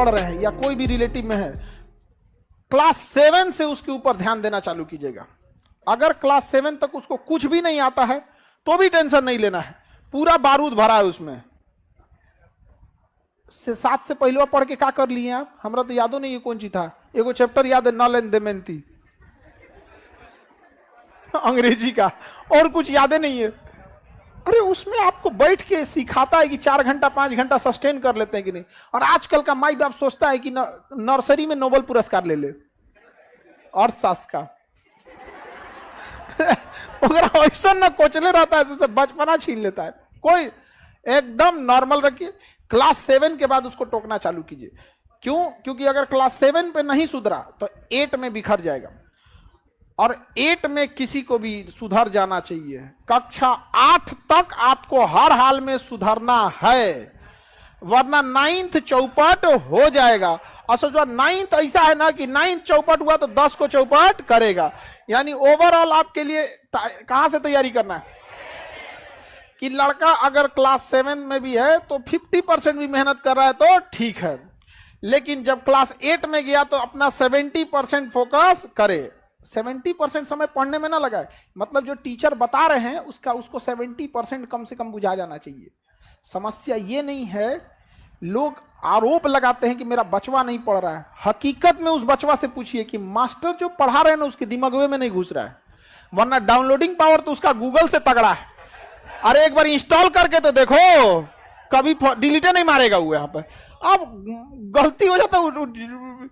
पढ़ रहे हैं या कोई भी रिलेटिव में है, क्लास 7 से उसके ऊपर ध्यान देना चालू कीजिएगा। अगर क्लास 7 तक उसको कुछ भी नहीं आता है तो भी टेंशन नहीं लेना है, पूरा बारूद भरा है उसमें। 7 से पहले पढ़ के क्या कर लिए आप? हमरा तो यादो नहीं है कौन सी था। एगो चैप्टर याद है, नल एंड दमयंती अंग्रेजी का, और कुछ याद नहीं है। अरे उसमें आपको बैठ के सिखाता है कि 4 घंटा 5 घंटा सस्टेन कर लेते हैं कि नहीं। और आजकल का माई बाप सोचता है कि नर्सरी में नोबेल पुरस्कार ले ले अर्थशास्त्र का अगर ऐसा ना कोचले रहता है तो उसे बचपना छीन लेता है। कोई एकदम नॉर्मल रखिए। क्लास 7 के बाद उसको टोकना चालू कीजिए। क्यों? क्योंकि अगर क्लास 7 पे नहीं सुधरा तो 8 में बिखर जाएगा, और 8 में किसी को भी सुधर जाना चाहिए। कक्षा 8 तक आपको हर हाल में सुधरना है, वरना 9th चौपट हो जाएगा। और सोचो 9th ऐसा है ना कि 9th चौपट हुआ तो 10 को चौपट करेगा। यानी ओवरऑल आपके लिए कहां से तैयारी करना है कि लड़का अगर क्लास 7 में भी है तो 50% भी मेहनत कर रहा है तो ठीक है, लेकिन जब क्लास 8 में गया तो अपना 70% फोकस करे। 70% समय पढ़ने में ना लगाए, मतलब जो टीचर बता रहे हैं उसको 70% कम से कम बुझा जाना चाहिए। समस्या ये नहीं है, लोग आरोप लगाते हैं कि मेरा बचवा नहीं पढ़ रहा है। हकीकत में उस बचवा से पूछिए कि मास्टर जो पढ़ा रहे हैं ना उसके दिमाग में नहीं घुस रहा है, वरना डाउनलोडिंग पावर तो उसका गूगल से तगड़ा है। अरे एक बार इंस्टॉल करके तो देखो, कभी डिलीटे नहीं मारेगा वो। यहाँ पे अब गलती हो जाता है,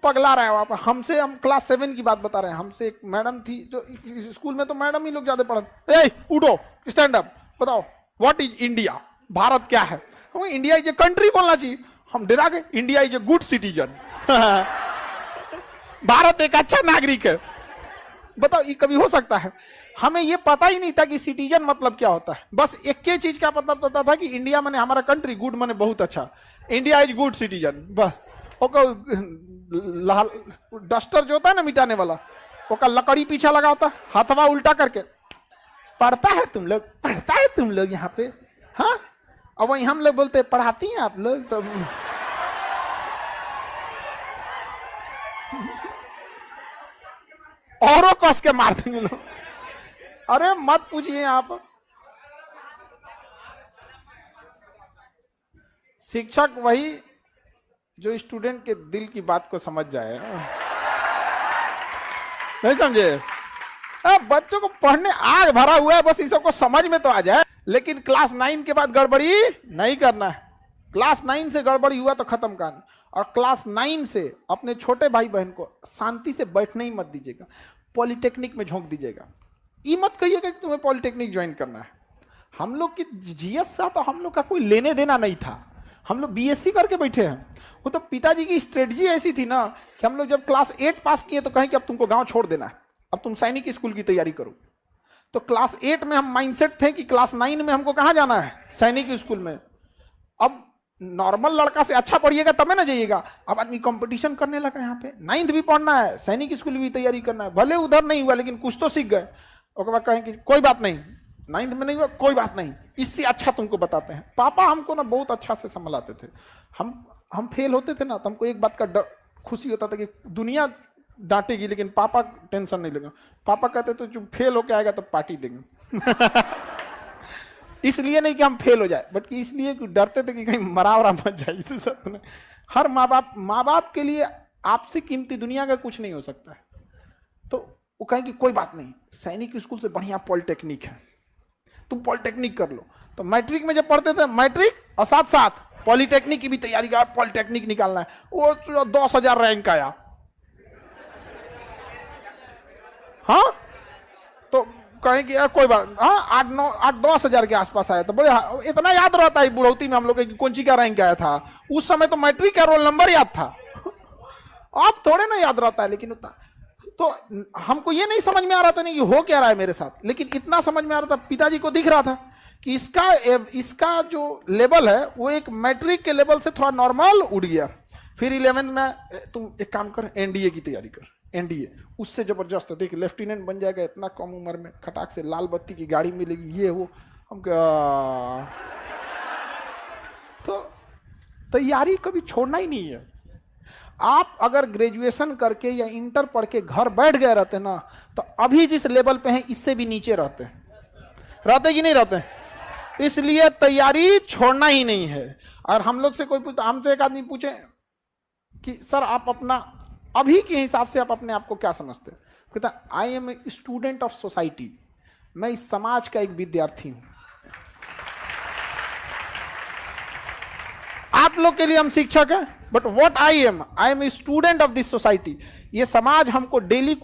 पगला रहा है वहां पर। हम क्लास 7 की बात बता रहे हैं। हमसे एक मैडम थी जो स्कूल में तो मैडम ही लोग ज्यादा पढ़ते, ए उठो स्टैंड अप, बताओ व्हाट इज इंडिया, भारत क्या है। हम इंडिया इज ए कंट्री बोलना चाहिए, हम डरा गए। India is a good citizen Bharat एक अच्छा नागरिक है। बताओ ये कभी हो सकता है? हमें ये पता ही नहीं था कि सिटीजन मतलब क्या होता है। बस एक ही चीज का पता था कि इंडिया माने हमारा कंट्री, गुड माने बहुत अच्छा, इंडिया इज गुड सिटीजन। बस ओका लाल डस्टर जो होता है ना मिटाने वाला, ओका लकड़ी पीछा लगा होता, हाथवा उल्टा करके पढ़ता है तुम लोग यहाँ पे, हाँ। और वही हम लोग बोलते पढ़ाती हैं आप लोग, तो औरों कस के मार देंगे लोग। अरे मत पूछिए आप। शिक्षक वही जो स्टूडेंट के दिल की बात को समझ जाए, नहीं समझे? बच्चों को पढ़ने आग भरा हुआ है, बस इस सबको समझ में तो आ जाए। लेकिन क्लास 9 के बाद गड़बड़ी नहीं करना है। क्लास 9 से गड़बड़ी हुआ तो खत्म कहानी। और क्लास 9 से अपने छोटे भाई बहन को शांति से बैठने ही मत दीजिएगा, पॉलिटेक्निक में झोंक दीजिएगा। ये मत कहिएगा कि तुम्हें पॉलिटेक्निक ज्वाइन करना है। हम लोग की जीएस सा तो हम लोग का कोई लेने देना नहीं था, हम लोग बीएससी करके बैठे हैं। वो तो पिताजी की स्ट्रेटजी ऐसी थी ना कि हम लोग जब क्लास 8 पास किए तो कहें कि अब तुमको गांव छोड़ देना है, अब तुम सैनिक स्कूल की तैयारी करो। तो क्लास 8 में हम माइंडसेट थे कि क्लास 9 में हमको कहाँ जाना है, सैनिक स्कूल में। अब नॉर्मल लड़का से अच्छा पढ़िएगा तब ना जाइएगा। अब आदमी कंपटीशन करने लगा, यहाँ पे 9th भी पढ़ना है, सैनिक स्कूल भी तैयारी करना है। भले उधर नहीं हुआ लेकिन कुछ तो सीख गए। उसके बाद कहें कि कोई बात नहीं, 9th में नहीं हुआ कोई बात नहीं, इससे अच्छा तुमको बताते हैं। पापा हमको ना बहुत अच्छा से संभलाते थे। हम फेल होते थे ना तो हमको एक बात का डर खुशी होता था कि दुनिया डांटेगी लेकिन पापा टेंशन नहीं लेगा। पापा कहते तो जो फेल होके आएगा तो पार्टी देंगे इसलिए नहीं कि हम फेल हो जाए, बट इसलिए कि डरते थे कि कहीं मरा वरा मत जाए। इस सब ने हर माँ बाप के लिए आपसे कीमती दुनिया का कुछ नहीं हो सकता है। तो वो कहें कि कोई बात नहीं, सैनिक स्कूल से बढ़िया पॉलिटेक्निक है, तुम पॉलिटेक्निक कर लो। तो मैट्रिक में जब पढ़ते थे, मैट्रिक और साथ साथ पॉलिटेक्निक की भी तैयारी कर, पॉलिटेक्निक निकालना है। वो 10,000 रैंक आया, हाँ। तो कहें कि यार कोई बात, हाँ 8-10,000 के आसपास आया। तो बड़े इतना याद रहता है बुढ़ौती में हम लोग कि कौन सी का रैंक आया था। उस समय तो मैट्रिक का रोल नंबर याद था अब थोड़े ना याद रहता है, लेकिन उतना तो हमको ये नहीं समझ में आ रहा था नहीं कि हो क्या रहा है मेरे साथ, लेकिन इतना समझ में आ रहा था, पिताजी को दिख रहा था कि इसका जो लेवल है वो एक मैट्रिक के लेवल से थोड़ा नॉर्मल उड़ गया। फिर 11th में तुम एक काम कर, एनडीए की तैयारी कर। एनडीए उससे जबरदस्त, देख लेफ्टिनेंट बन जाएगा इतना कम उम्र में, खटाक से लाल बत्ती की गाड़ी मिलेगी, ये वो। हम तो तैयारी कभी छोड़ना ही नहीं है। आप अगर ग्रेजुएशन करके या इंटर पढ़ के घर बैठ गए रहते ना, तो अभी जिस लेवल पे हैं इससे भी नीचे रहते कि नहीं रहते। इसलिए तैयारी छोड़ना ही नहीं है। और हम लोग से कोई पूछता, हमसे एक आदमी पूछे कि सर आप अपना अभी के हिसाब से आप अपने आप को क्या समझते हैं, कहता I am a student of society, मैं इस समाज का एक विद्यार्थी हूं। आप लोग के लिए हम शिक्षक हैं, but what I am a student of this society. ये समाज हमको डेली